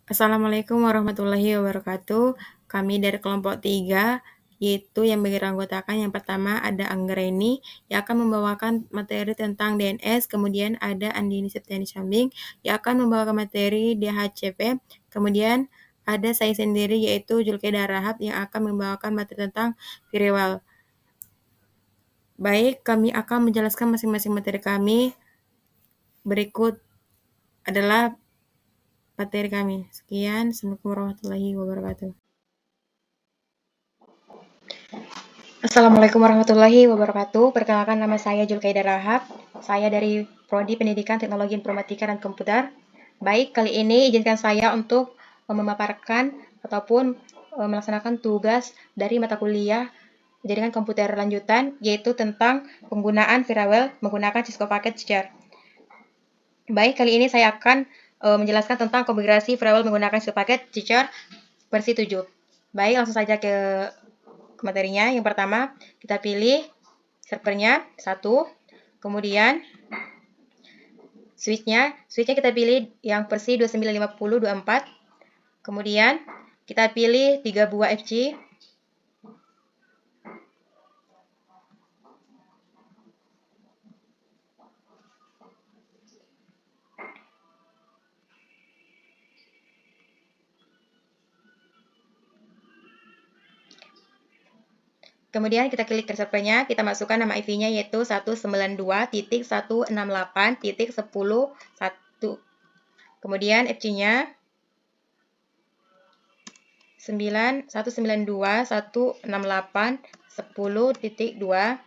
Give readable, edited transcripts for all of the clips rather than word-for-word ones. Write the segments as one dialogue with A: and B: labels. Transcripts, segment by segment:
A: Assalamualaikum warahmatullahi wabarakatuh. Kami dari kelompok 3, yaitu yang beranggotakan yang pertama ada Anggreni yang akan membawakan materi tentang DNS, kemudian ada Andini Septiani Syambing yang akan membawakan materi DHCP, kemudian ada saya sendiri yaitu Julkeda Rahab yang akan membawakan materi tentang firewall. Baik, kami akan menjelaskan masing-masing materi kami. Berikut adalah materi kami. Sekian, Assalamualaikum warahmatullahi wabarakatuh.
B: Assalamualaikum warahmatullahi wabarakatuh. Perkenalkan, nama saya Julkaida Rahab. Saya dari Prodi Pendidikan Teknologi Informatika dan Komputer. Baik, kali ini izinkan saya untuk memaparkan ataupun melaksanakan tugas dari mata kuliah jaringan komputer lanjutan, yaitu tentang penggunaan firewall menggunakan Cisco Packet Share. Baik, kali ini saya akan menjelaskan tentang konfigurasi firewall menggunakan Cisco Packet Share versi 7. Baik, langsung saja ke materinya. Yang pertama, kita pilih servernya 1, kemudian switchnya kita pilih yang versi 2950/24, kemudian kita pilih 3 buah FC, kemudian kita klik ke servernya, kita masukkan nama IP-nya yaitu 192.168.10.1. Kemudian FC-nya 192.168.10.2.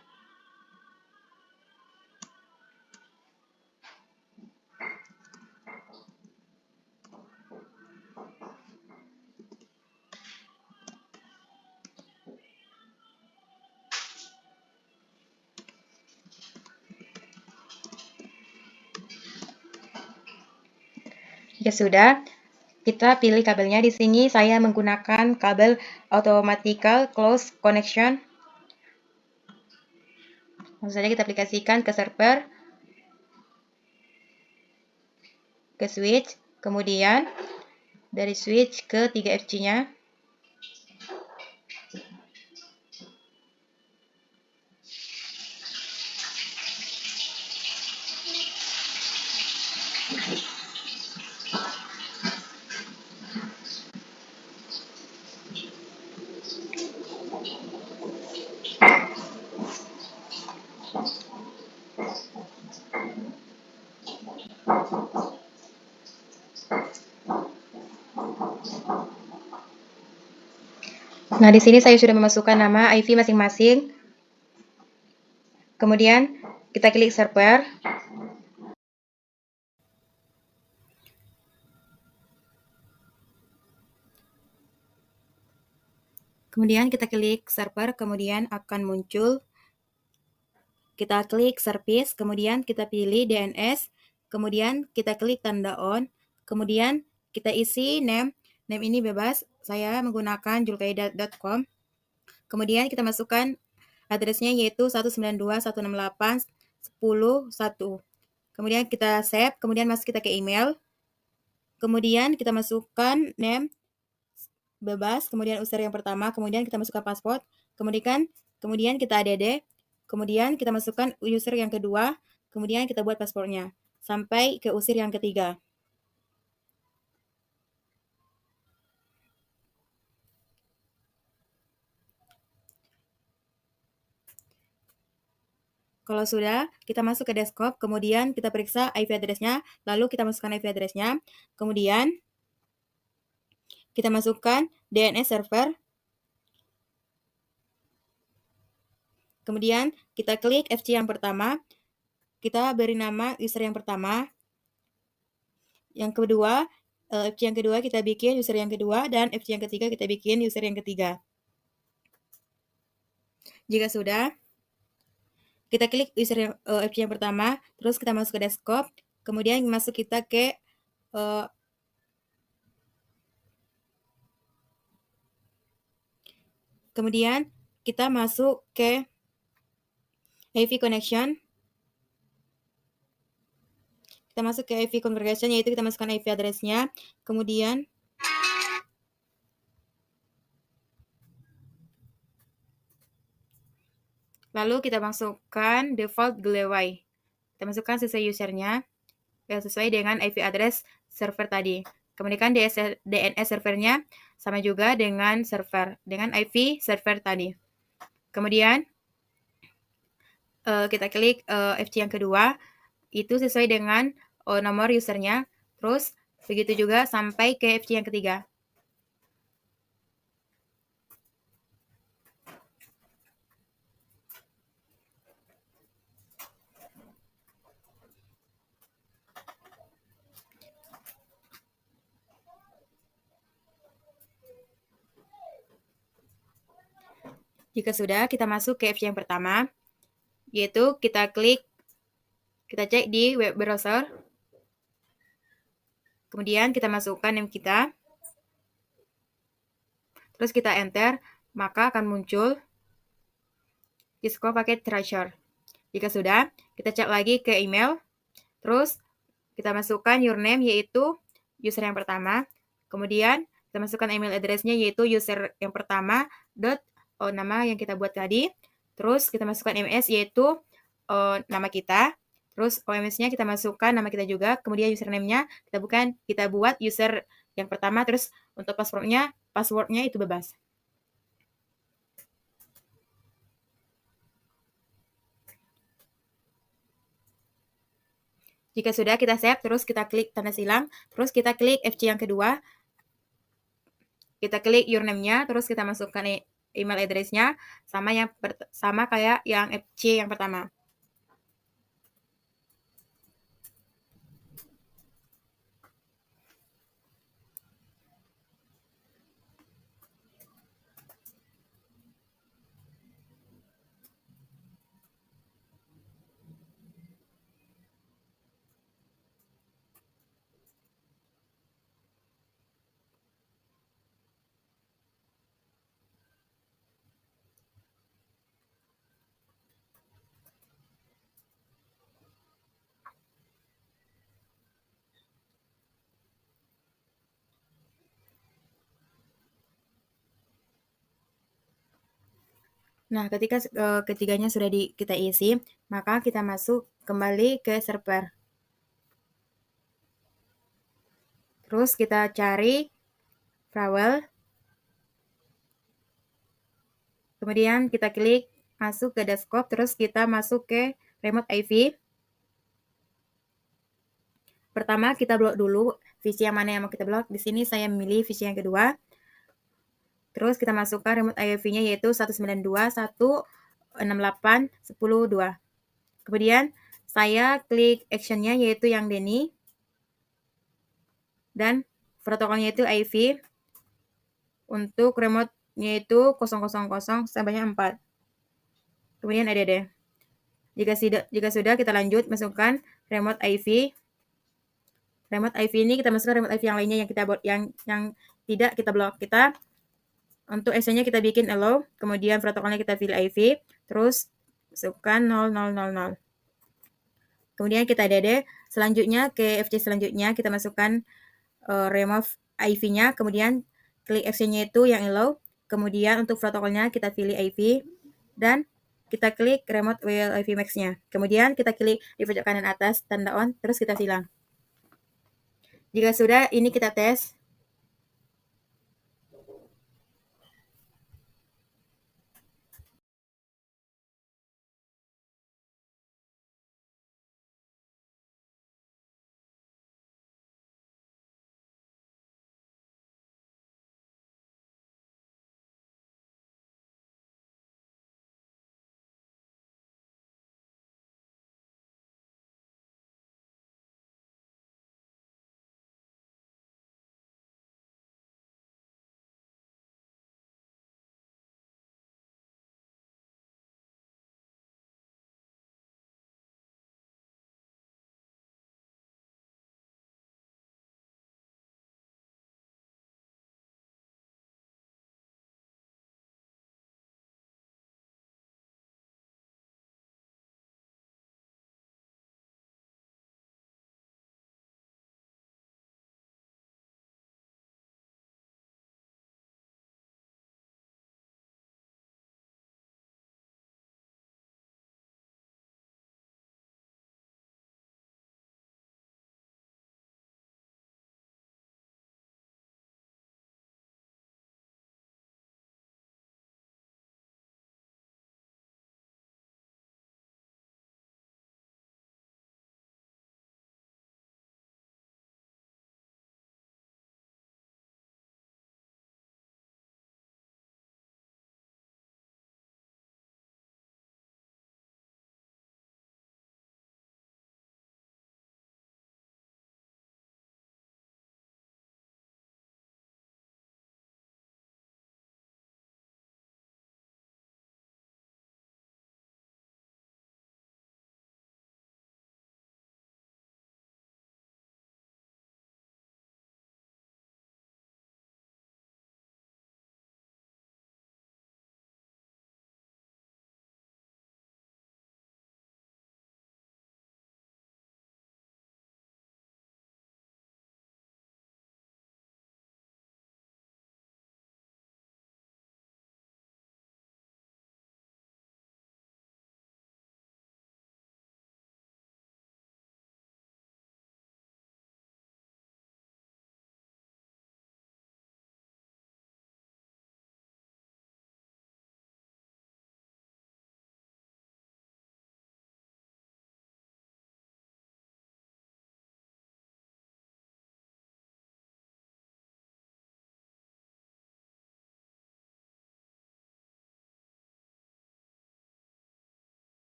B: Jika sudah, kita pilih kabelnya. Di sini saya menggunakan kabel Automatical Close Connection. Langsung saja kita aplikasikan ke server, ke switch, kemudian dari switch ke 3 FC-nya. Nah, di sini saya sudah memasukkan nama IP masing-masing. Kemudian kita klik server.
A: Kemudian kita klik server, kemudian akan muncul. Kita klik service, kemudian kita pilih DNS, kemudian kita klik tanda on, kemudian kita isi name. Name ini bebas, saya menggunakan julkaida.com. Kemudian kita masukkan addressnya yaitu 192.168.10.1. Kemudian kita save, kemudian masuk kita ke email. Kemudian kita masukkan name bebas, kemudian user yang pertama, kemudian kita masukkan password, kemudian kita add, kemudian kita masukkan user yang kedua, kemudian kita buat passwordnya sampai ke user yang ketiga. Kalau sudah, kita masuk ke desktop, kemudian kita periksa IP address-nya, lalu kita masukkan IP address-nya, kemudian kita masukkan DNS server, kemudian kita klik FC yang pertama, kita beri nama user yang pertama, yang kedua, FC yang kedua kita bikin user yang kedua, dan FC yang ketiga kita bikin user yang ketiga. Jika sudah, kita klik user FC yang pertama, terus kita masuk ke desktop, kemudian masuk kita ke kemudian kita masuk ke AV connection. Kita masuk ke AV configuration, yaitu kita masukkan IP address-nya, kemudian Lalu kita masukkan default GUI. Kita masukkan sesuai usernya, sesuai dengan IP address server tadi. Kemudian DNS servernya sama juga dengan dengan IP server tadi. Kemudian kita klik FC yang kedua, itu sesuai dengan nomor usernya. Terus begitu juga sampai ke FC yang ketiga. Jika sudah, kita masuk ke FC yang pertama, yaitu kita cek di web browser, kemudian kita masukkan name kita, terus kita enter, maka akan muncul Discover Packet Tracer. Jika sudah, kita cek lagi ke email, terus kita masukkan username yaitu user yang pertama, kemudian kita masukkan email address-nya yaitu user yang pertama, nama yang kita buat tadi, terus kita masukkan MS yaitu nama kita, terus OMS-nya kita masukkan nama kita juga, kemudian username-nya kita buat user yang pertama, terus untuk password-nya itu bebas. Jika sudah, kita save, terus kita klik tanda silang, terus kita klik FC yang kedua, kita klik username-nya, terus kita masukkan email address-nya sama kayak yang FC yang pertama. Nah, ketika ketiganya sudah kita isi, maka kita masuk kembali ke server. Terus kita cari Prawel. Kemudian kita klik masuk ke desktop, terus kita masuk ke remote IV. Pertama kita blok dulu VC yang mana yang mau kita blok. Di sini saya memilih VC yang kedua. Terus kita masukkan remote IV-nya yaitu 192.168.10.2. Kemudian saya klik action-nya yaitu yang Denny. Dan protokolnya itu IV. Untuk remote-nya itu 000 sampai 4. Kemudian add. Jika sudah kita lanjut masukkan remote IV. Remote IV ini kita masukkan remote IV yang lainnya yang tidak kita blok. Kita untuk action-nya kita bikin allow, kemudian protokolnya kita pilih IV, terus masukkan 0000. Kemudian kita add. Selanjutnya ke FC selanjutnya kita masukkan remove IV-nya, kemudian klik action-nya itu yang allow, kemudian untuk protokolnya kita pilih IV dan kita klik remote WLIV max-nya. Kemudian kita klik di pojok kanan atas tanda on, terus kita silang. Jika sudah, ini kita tes.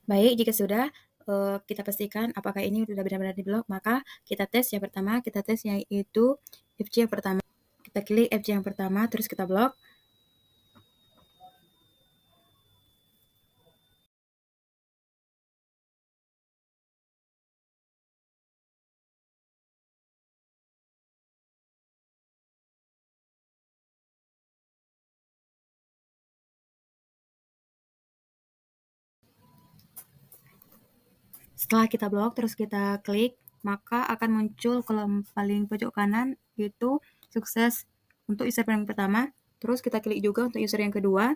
A: Baik, jika sudah, kita pastikan apakah ini sudah benar-benar diblok, maka kita tes yang pertama, kita tes yaitu FC yang pertama. Kita klik FC yang pertama, terus kita blok. Setelah kita blok, terus kita klik, maka akan muncul kolom paling pojok kanan, yaitu sukses untuk user yang pertama. Terus kita klik juga untuk user yang kedua,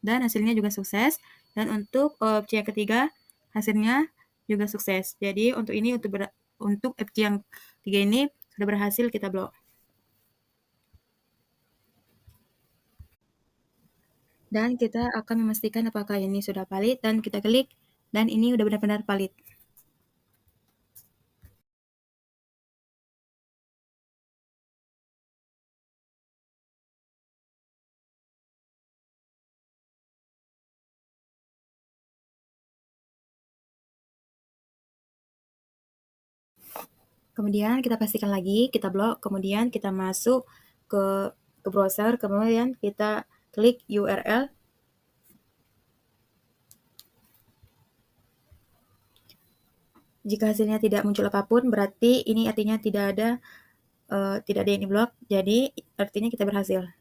A: dan hasilnya juga sukses. Dan untuk FC yang ketiga, hasilnya juga sukses. Jadi untuk FC yang tiga ini sudah berhasil kita blok. Dan kita akan memastikan apakah ini sudah valid, dan kita klik, dan ini sudah benar-benar valid. Kemudian kita pastikan lagi, kita blok, kemudian kita masuk ke browser, kemudian kita klik URL. Jika hasilnya tidak muncul apapun, berarti ini artinya tidak ada yang diblok, jadi artinya kita berhasil.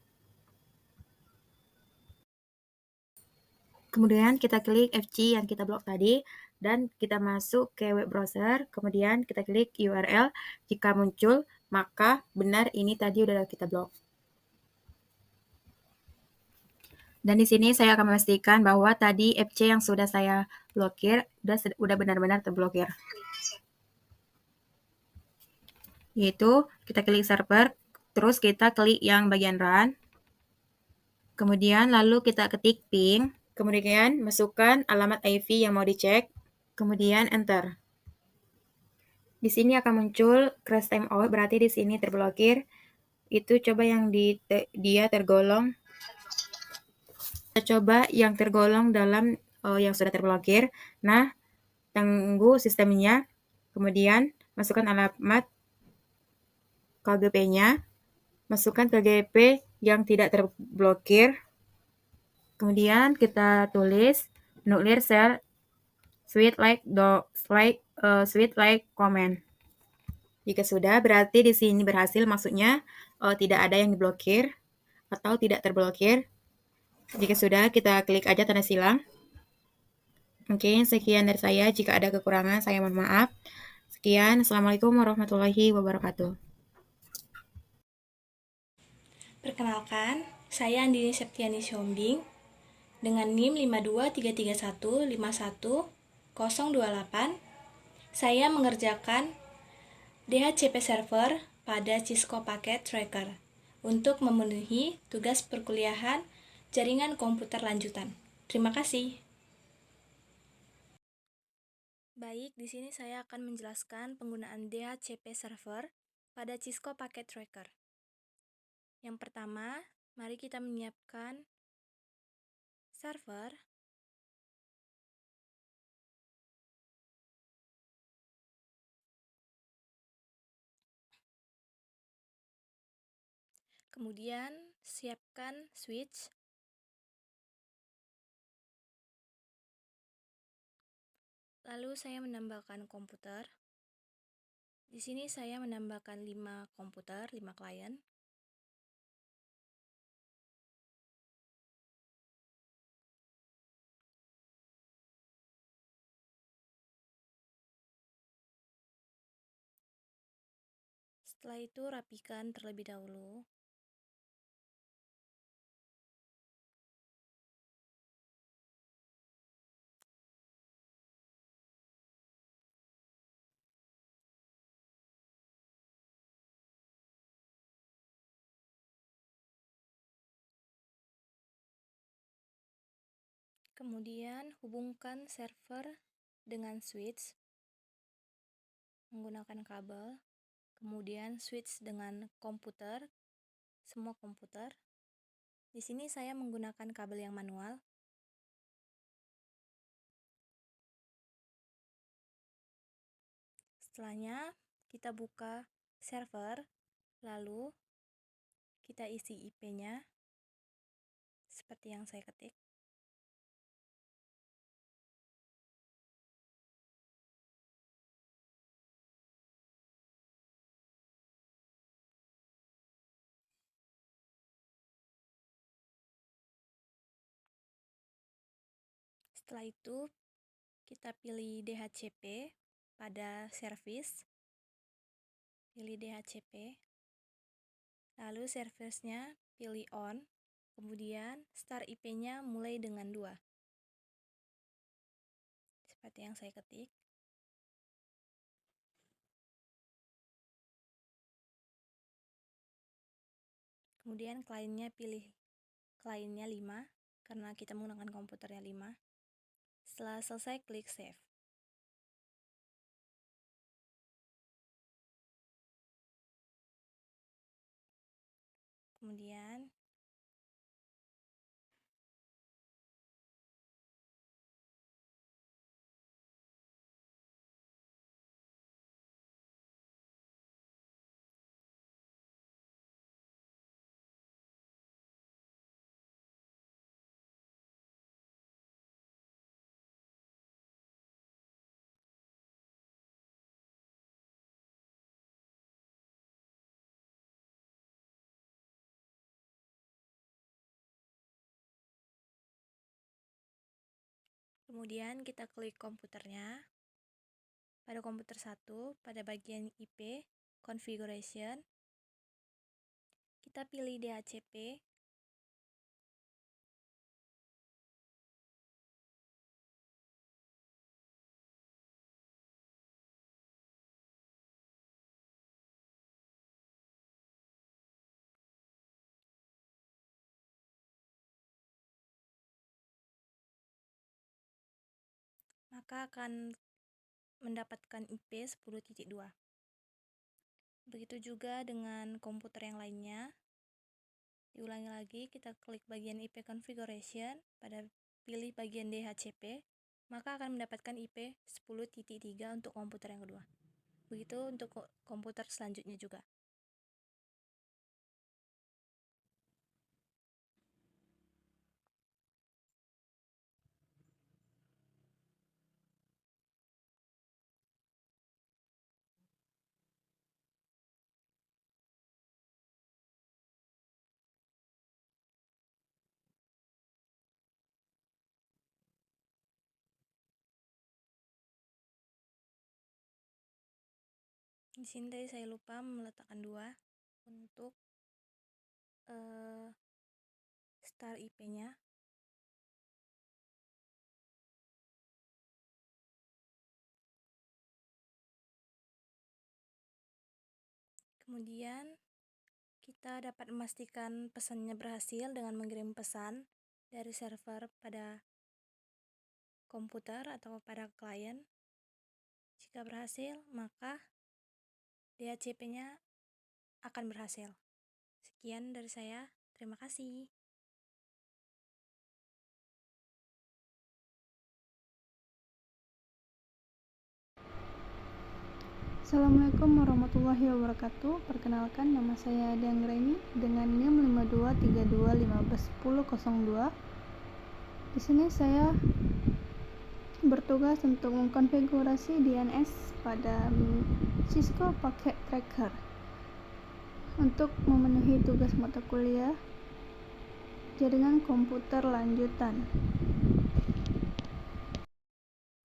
A: Kemudian kita klik FC yang kita blok tadi, dan kita masuk ke web browser, kemudian kita klik URL. Jika muncul, maka benar ini tadi udah kita blok. Dan di sini saya akan memastikan bahwa tadi FC yang sudah saya blokir udah benar-benar terblokir. Yaitu kita klik server, terus kita klik yang bagian run, kemudian lalu kita ketik ping, kemudian masukkan alamat IP yang mau dicek, kemudian enter. Di sini akan muncul crash timeout, berarti di sini terblokir. Itu coba yang dia tergolong. Kita coba yang tergolong dalam yang sudah terblokir. Nah, tunggu sistemnya. Kemudian masukkan alamat KGP-nya. Masukkan KGP yang tidak terblokir. Kemudian kita tulis nuklir share sweet like comment. Jika sudah, berarti di sini berhasil, maksudnya tidak ada yang diblokir atau tidak terblokir. Jika sudah, kita klik aja tanda silang. Mungkin sekian dari saya. Jika ada kekurangan, saya mohon maaf. Sekian, Assalamualaikum warahmatullahi wabarakatuh.
C: Perkenalkan, saya Andini Septiani Siombing dengan NIM 52331510028. Saya mengerjakan DHCP server pada Cisco Packet Tracker untuk memenuhi tugas perkuliahan jaringan komputer lanjutan. Terima kasih. Baik, di sini saya akan menjelaskan penggunaan DHCP server pada Cisco Packet Tracker. Yang pertama, mari kita menyiapkan server. Kemudian, siapkan switch. Lalu saya menambahkan komputer. Di sini saya menambahkan 5 komputer, 5 klien. Setelah itu rapikan terlebih dahulu. Kemudian hubungkan server dengan switch menggunakan kabel. Kemudian switch dengan komputer, semua komputer. Di sini saya menggunakan kabel yang manual. Setelahnya kita buka server, lalu kita isi IP-nya seperti yang saya ketik. Setelah itu kita pilih DHCP pada service, pilih DHCP, lalu service-nya pilih on, kemudian start IP-nya mulai dengan 2, seperti yang saya ketik. Kemudian kliennya pilih kliennya 5, karena kita menggunakan komputernya 5. Setelah selesai, klik save. Kemudian kita klik komputernya. Pada komputer 1, pada bagian IP, configuration, kita pilih DHCP. Maka akan mendapatkan IP 10.2. Begitu juga dengan komputer yang lainnya. Diulangi lagi, kita klik bagian IP configuration, pada pilih bagian DHCP, maka akan mendapatkan IP 10.3 untuk komputer yang kedua. Begitu untuk komputer selanjutnya juga. Di sini tadi saya lupa meletakkan 2 untuk start IP-nya. Kemudian kita dapat memastikan pesannya berhasil dengan mengirim pesan dari server pada komputer atau pada klien. Jika berhasil, maka DHCP-nya akan berhasil. Sekian dari saya, terima kasih.
D: Assalamualaikum warahmatullahi wabarakatuh. Perkenalkan, nama saya Dian Greni dengan NIM 5232151002. Di sini saya bertugas untuk mengkonfigurasi DNS pada Cisco Packet Tracker untuk memenuhi tugas mata kuliah jaringan komputer lanjutan.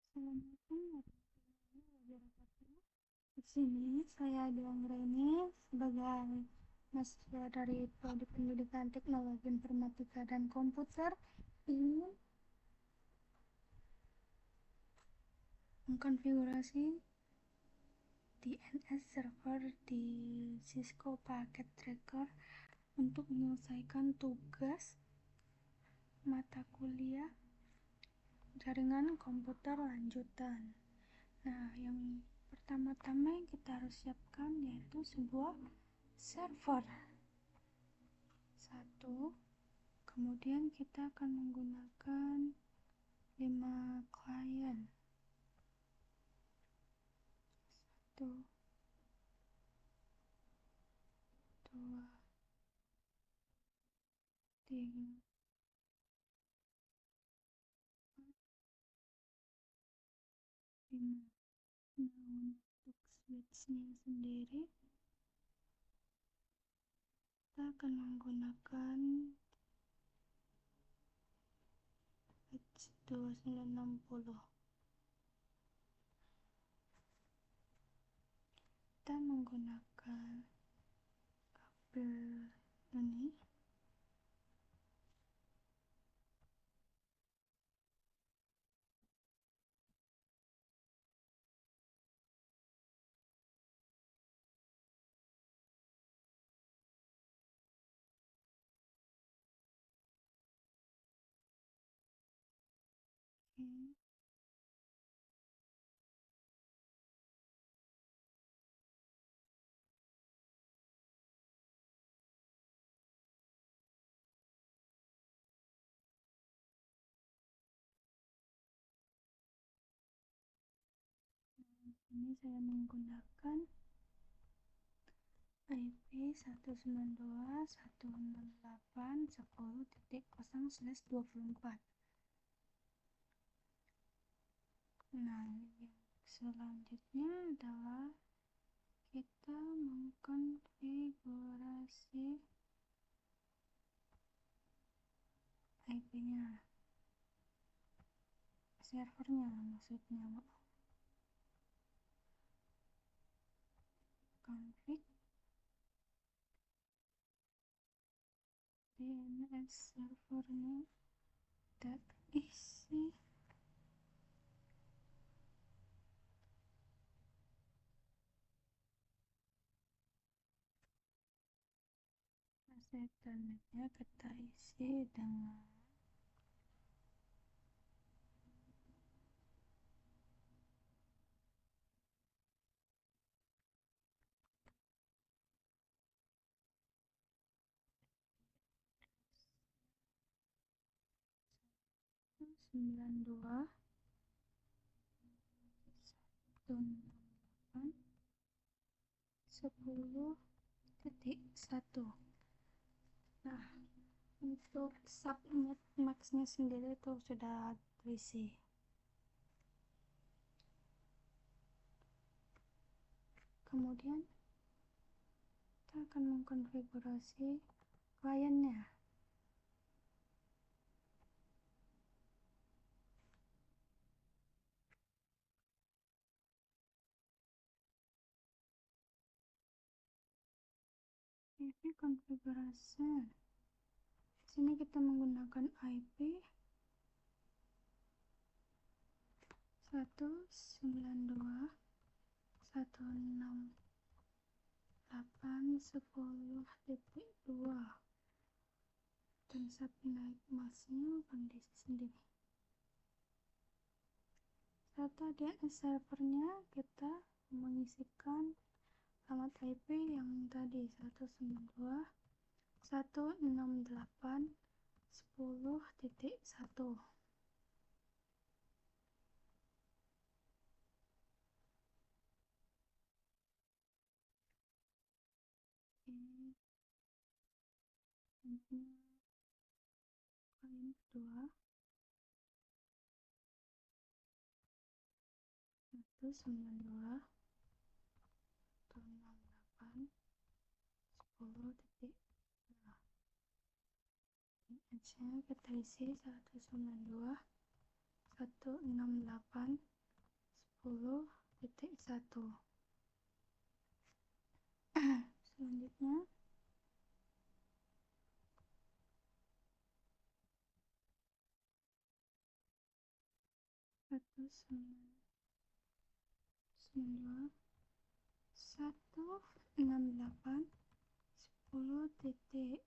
D: Assalamualaikum warahmatullahi wabarakatuh. Di sini saya Dian Greni sebagai mahasiswa dari Prodi Pendidikan Teknologi Informatika dan Komputer ingin mengkonfigurasi DNS server di Cisco Packet Tracker untuk menyelesaikan tugas mata kuliah jaringan komputer lanjutan. Nah, yang pertama-tama yang kita harus siapkan yaitu sebuah server. 1. Kemudian kita akan menggunakan 5 klien. dua, tiga, lima. Nah, untuk switchnya sendiri kita akan menggunakan switch 2960. Kita menggunakan kabel ini. Oke. Ini saya menggunakan IP 192.168.10.0/24. Nah, yang selanjutnya adalah kita mengkonfigurasi IP-nya, servernya maksudnya. Config DNS servernya isi internetnya, kita isi dengan 92.168.10.1. Nah, untuk subnet maxnya sendiri itu sudah terisi. Kemudian kita akan mengkonfigurasi kliennya. Ini konfigurasi. Sini kita menggunakan IP 192.168.10.2 dan subnet masknya kondisi sendiri. Serta DNS servernya kita mengisikan alamat IP yang tadi 192.168.10.1. Klien kedua 192.168.10.2. DNS-nya kita isi 192.168.10.1. Selanjutnya satu enam delapan 10.4.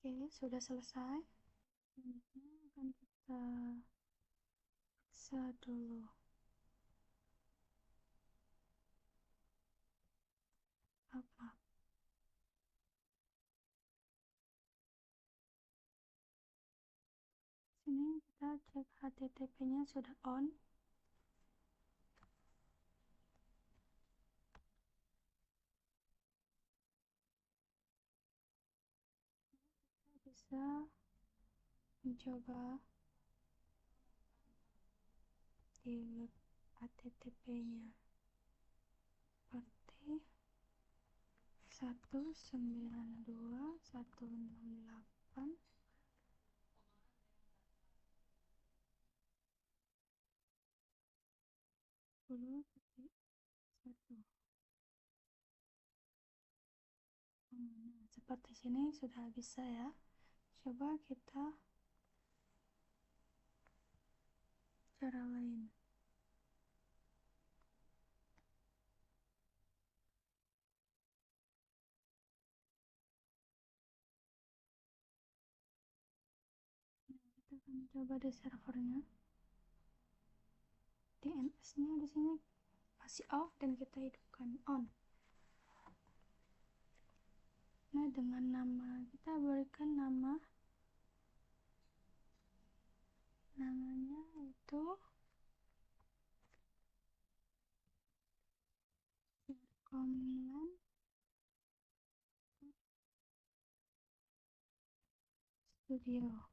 D: Oke, sudah selesai. Selanjutnya akan kita periksa dulu. Apa? Sini kita cek HTTP-nya sudah on. Kita bisa mencoba di web HTTP-nya seperti 192.168 10.1. Nah, seperti sini sudah bisa ya. Coba kita cara lain. Nah, kita akan coba di servernya. DNS-nya di sini masih off dan kita hidupkan on. Nah, dengan nama kita berikan namanya itu Comland Studio.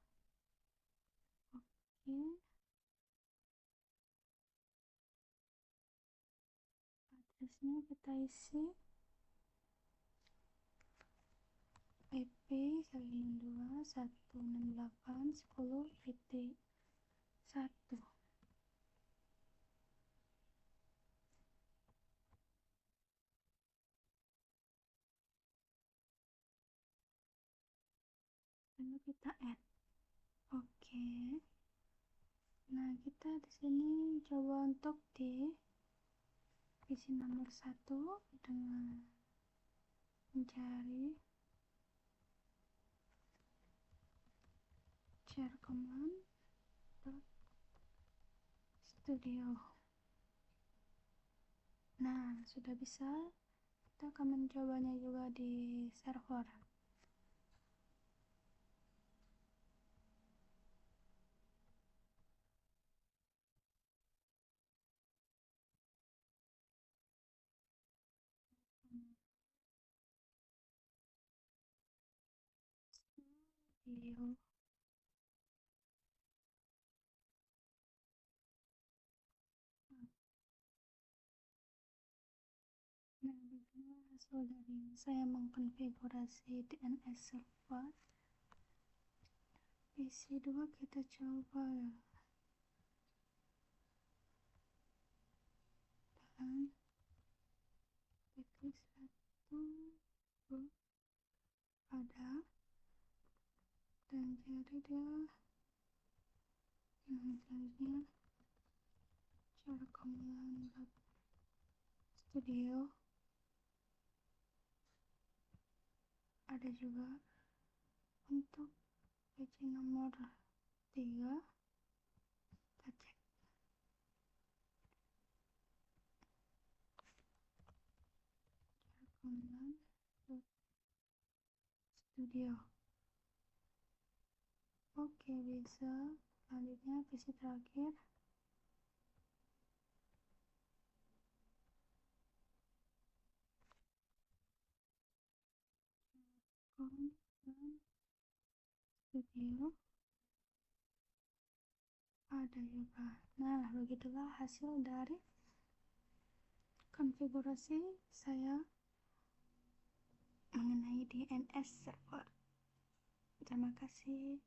D: Oke, addressnya kita isi IP 192.168.10.1. Lalu kita add. Oke. Nah, kita di sini coba untuk di PC nomor 1 dengan mencari share command studio. Nah, sudah bisa. Kita akan mencobanya juga di server. Studio. Nah, beginilah hasil dari saya mengkonfigurasi DNS server. PC2 kita coba ya. Dan klik 1 ada dan jadi dia namanya share command studio. Ada juga untuk PC nomor 3. Kita cek share command studio. Oke, bisa. Selanjutnya PC terakhir. Command studio. Ada juga. Nah, begitulah hasil dari konfigurasi saya mengenai DNS server. Terima kasih.